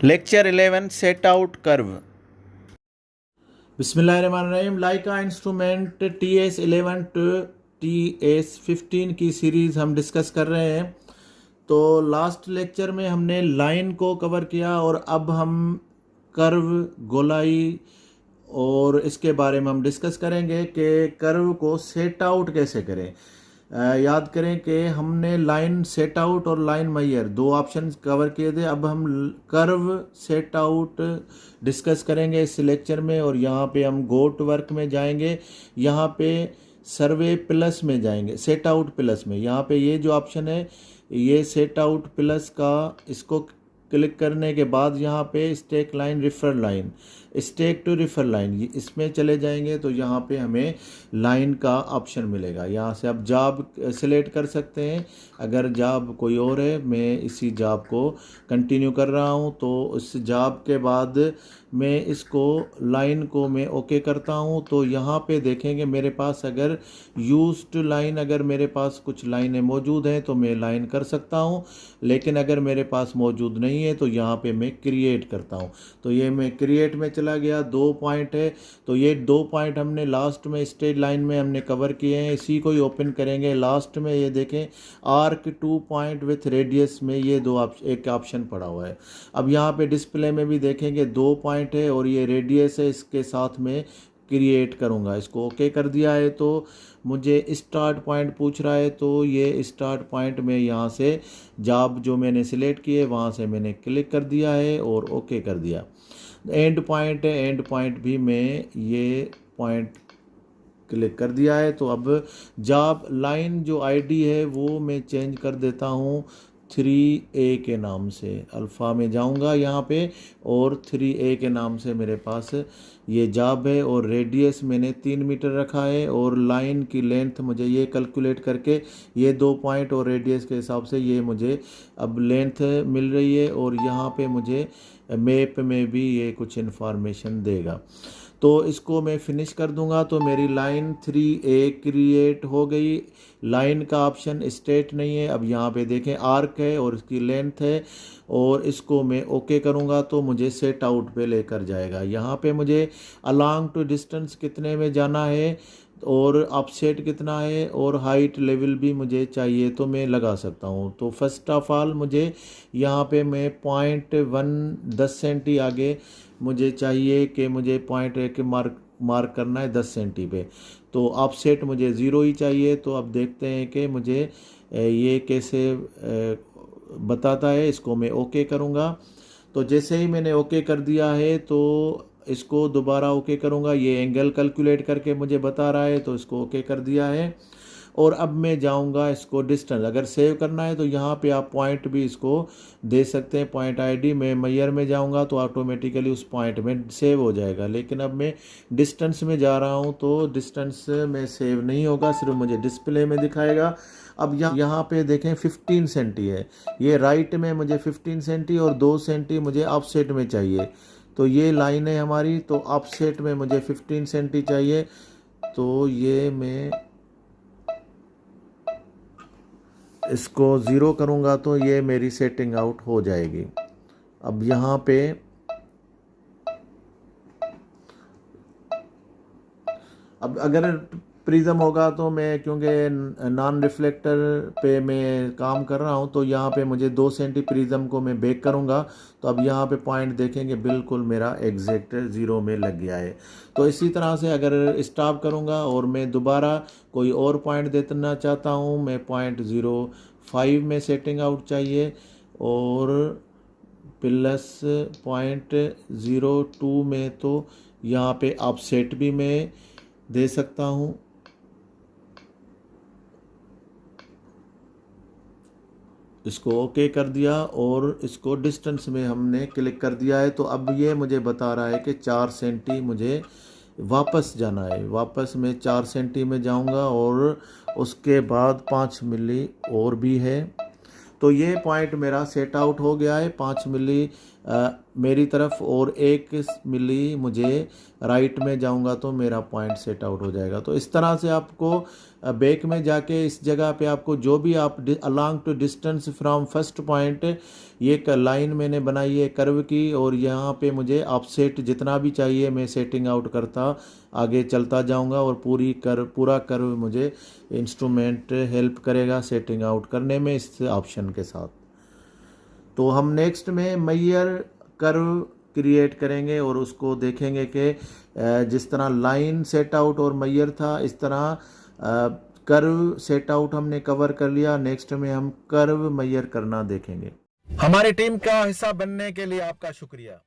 Lecture 11 Set Out Curve. बिस्मिल्लाहिर्रहमानिर्रहीम। लाइका instrument TS11 to TS15 की series हम डिस्कस कर रहे हैं। तो लास्ट लेक्चर में हमने लाइन को कवर किया और अब हम कर्व, गोलाई और इसके बारे में हम डिस्कस करेंगे कि कर्व को सेट आउट कैसे करें। याद करें कि हमने लाइन सेट आउट और लाइन मैयर दो ऑप्शन कवर किए थे। अब हम कर्व सेट आउट डिस्कस करेंगे इस लेक्चर में, और यहाँ पे हम गो टू वर्क में जाएंगे। यहाँ पे सर्वे प्लस में जाएंगे, सेट आउट प्लस में। यहाँ पे ये जो ऑप्शन है ये सेट आउट प्लस का, इसको क्लिक करने के बाद यहाँ पे stake line, refer line, stake to refer line, इसमें चले जाएंगे तो यहाँ पे हमें लाइन का ऑप्शन मिलेगा। यहाँ से आप जॉब सिलेक्ट कर सकते हैं। अगर जॉब कोई और है, मैं इसी जॉब को कंटिन्यू कर रहा हूँ, तो उस जॉब के बाद मैं इसको लाइन को मैं ओके करता हूँ। तो यहाँ पे देखेंगे मेरे पास अगर यूज टू लाइन, अगर मेरे पास कुछ लाइनें मौजूद हैं तो मैं लाइन कर सकता हूँ, लेकिन अगर मेरे पास मौजूद नहीं है तो यहाँ पे मैं क्रिएट करता हूँ। तो ये मैं क्रिएट में चला गया। 2 पॉइंट है, तो ये 2 पॉइंट हमने लास्ट में स्ट्रेट लाइन में हमने कवर किए हैं। इसी को ही ओपन करेंगे। लास्ट में ये देखें आर्क 2 पॉइंट विथ रेडियस में ये एक ऑप्शन पड़ा हुआ है। अब यहाँ पे डिस्प्ले में भी देखेंगे 2 पॉइंट है और ये रेडियस है, इसके साथ में क्रिएट करूँगा। इसको ओके कर दिया है तो मुझे स्टार्ट पॉइंट पूछ रहा है, तो ये स्टार्ट पॉइंट में यहाँ से जॉब जो मैंने सिलेक्ट किए वहाँ से मैंने क्लिक कर दिया है और ओके कर दिया। एंड पॉइंट है, एंड पॉइंट भी मैं ये पॉइंट क्लिक कर दिया है। तो अब जॉब लाइन जो आईडी है वो मैं चेंज कर देता हूँ 3A के नाम से। अल्फ़ा में जाऊंगा यहाँ पे और 3A के नाम से मेरे पास ये जॉब है, और रेडियस मैंने 3 मीटर रखा है, और लाइन की लेंथ मुझे ये कैलकुलेट करके ये 2 पॉइंट और रेडियस के हिसाब से ये मुझे अब लेंथ मिल रही है। और यहाँ पे मुझे मैप में भी ये कुछ इन्फॉर्मेशन देगा। तो इसको मैं फिनिश कर दूंगा तो मेरी लाइन 3A क्रिएट हो गई। लाइन का ऑप्शन स्टेट नहीं है। अब यहाँ पे देखें आर्क है और इसकी लेंथ है, और इसको मैं ओके करूँगा तो मुझे सेट आउट पे लेकर जाएगा। यहाँ पे मुझे अलोंग टू डिस्टेंस कितने में जाना है और ऑफसेट कितना है और हाइट लेवल भी मुझे चाहिए तो मैं लगा सकता हूँ। तो फर्स्ट ऑफ ऑल मुझे यहाँ पे मैं 0.1 10 सेंटी आगे मुझे चाहिए कि मुझे पॉइंट एक मार्क करना है 10 सेंटी पे। तो ऑफसेट मुझे 0 ही चाहिए। तो अब देखते हैं कि मुझे ये कैसे बताता है। इसको मैं ओके करूँगा। तो जैसे ही मैंने ओके कर दिया है तो इसको दोबारा ओके करूँगा। ये एंगल कैलकुलेट करके मुझे बता रहा है, तो इसको ओके कर दिया है। और अब मैं जाऊंगा इसको डिस्टेंस, अगर सेव करना है तो यहाँ पे आप पॉइंट भी इसको दे सकते हैं। पॉइंट आईडी में मैयर में जाऊंगा तो ऑटोमेटिकली उस पॉइंट में सेव हो जाएगा। लेकिन अब मैं डिस्टेंस में जा रहा हूँ तो डिस्टेंस में सेव नहीं होगा, सिर्फ मुझे डिस्प्ले में दिखाएगा। अब यहाँ पे देखें 15 सेंटी है, ये राइट में मुझे 15 सेंटी और 2 सेंटी मुझे ऑफसेट में चाहिए। तो ये लाइन है हमारी, तो ऑफसेट में मुझे 15 सेंटी चाहिए। तो ये मैं इसको 0 करूँगा तो ये मेरी सेटिंग आउट हो जाएगी। अब यहाँ पे अब अगर प्रिज्म होगा तो मैं, क्योंकि नॉन रिफ्लेक्टर पे मैं काम कर रहा हूँ, तो यहाँ पे मुझे 2 सेंटी प्रिज्म को मैं बेक करूँगा। तो अब यहाँ पे पॉइंट देखेंगे बिल्कुल मेरा एग्जैक्ट 0 में लग गया है। तो इसी तरह से अगर स्टॉप करूँगा और मैं दोबारा कोई और पॉइंट देना चाहता हूँ, मैं 0.05 में सेटिंग आउट चाहिए और प्लस 0.02 में, तो यहाँ पे ऑफसेट भी मैं दे सकता हूँ। इसको ओके कर दिया और इसको डिस्टेंस में हमने क्लिक कर दिया है। तो अब ये मुझे बता रहा है कि 4 सेंटी मुझे वापस जाना है। वापस मैं 4 सेंटी में जाऊंगा और उसके बाद 5 मिली और भी है। तो ये पॉइंट मेरा सेट आउट हो गया है। 5 मिली मेरी तरफ और 1 मिली मुझे राइट में जाऊंगा तो मेरा पॉइंट सेट आउट हो जाएगा। तो इस तरह से आपको बैक में जाके इस जगह पे आपको जो भी आप along to distance from first point, ये एक लाइन मैंने बनाई है कर्व की, और यहाँ पे मुझे ऑफसेट जितना भी चाहिए मैं सेटिंग आउट करता आगे चलता जाऊंगा, और पूरा कर्व मुझे इंस्ट्रूमेंट हेल्प करेगा सेटिंग आउट करने में इस ऑप्शन के साथ। तो हम नेक्स्ट में मैयर कर्व क्रिएट करेंगे और उसको देखेंगे कि जिस तरह लाइन सेट आउट और मैयर था, इस तरह कर्व सेट आउट हमने कवर कर लिया। नेक्स्ट में हम कर्व मैयर करना देखेंगे। हमारी टीम का हिस्सा बनने के लिए आपका शुक्रिया।